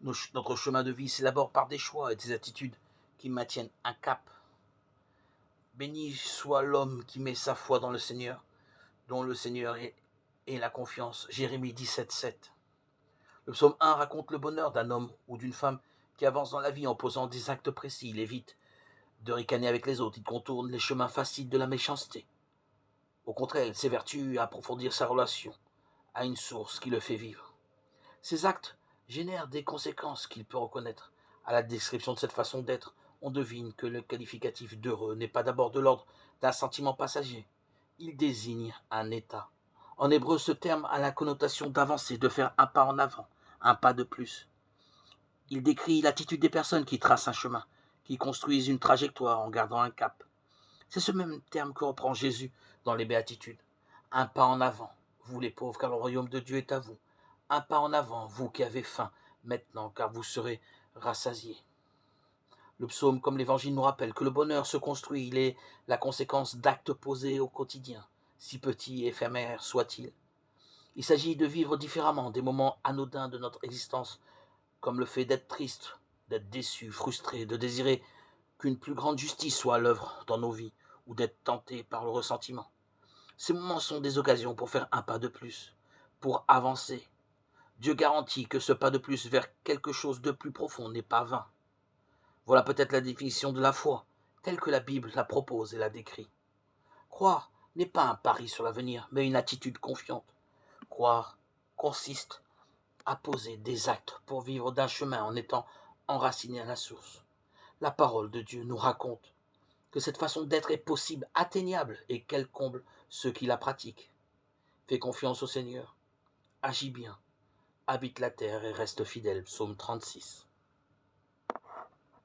Notre chemin de vie s'élabore par des choix et des attitudes qui maintiennent un cap. Béni soit l'homme qui met sa foi dans le Seigneur, dont le Seigneur est la confiance. Jérémie 17,7. Le psaume 1 raconte le bonheur d'un homme ou d'une femme qui avance dans la vie en posant des actes précis. Il évite de ricaner avec les autres, il contourne les chemins faciles de la méchanceté. Au contraire, il s'évertue à approfondir sa relation à une source qui le fait vivre. Ces actes génèrent des conséquences qu'il peut reconnaître. À la description de cette façon d'être, on devine que le qualificatif d'heureux n'est pas d'abord de l'ordre d'un sentiment passager. Il désigne un état. En hébreu, ce terme a la connotation d'avancer, de faire un pas en avant, un pas de plus. Il décrit l'attitude des personnes qui tracent un chemin, qui construisent une trajectoire en gardant un cap. C'est ce même terme que reprend Jésus dans les Béatitudes. Un pas en avant, vous les pauvres, car le royaume de Dieu est à vous. Un pas en avant, vous qui avez faim, maintenant, car vous serez rassasiés. Le psaume, comme l'évangile, nous rappelle que le bonheur se construit, il est la conséquence d'actes posés au quotidien, si petits et éphémères soient-ils. Il s'agit de vivre différemment des moments anodins de notre existence, comme le fait d'être triste, d'être déçu, frustré, de désirer qu'une plus grande justice soit à l'œuvre dans nos vies, ou d'être tenté par le ressentiment. Ces moments sont des occasions pour faire un pas de plus, pour avancer. Dieu garantit que ce pas de plus vers quelque chose de plus profond n'est pas vain. Voilà peut-être la définition de la foi, telle que la Bible la propose et la décrit. Croire n'est pas un pari sur l'avenir, mais une attitude confiante. Croire consiste à poser des actes pour vivre d'un chemin en étant enraciné à la source. La parole de Dieu nous raconte que cette façon d'être est possible, atteignable, et qu'elle comble ceux qui la pratiquent. Fais confiance au Seigneur, agis bien, habite la terre et reste fidèle. Psaume 36.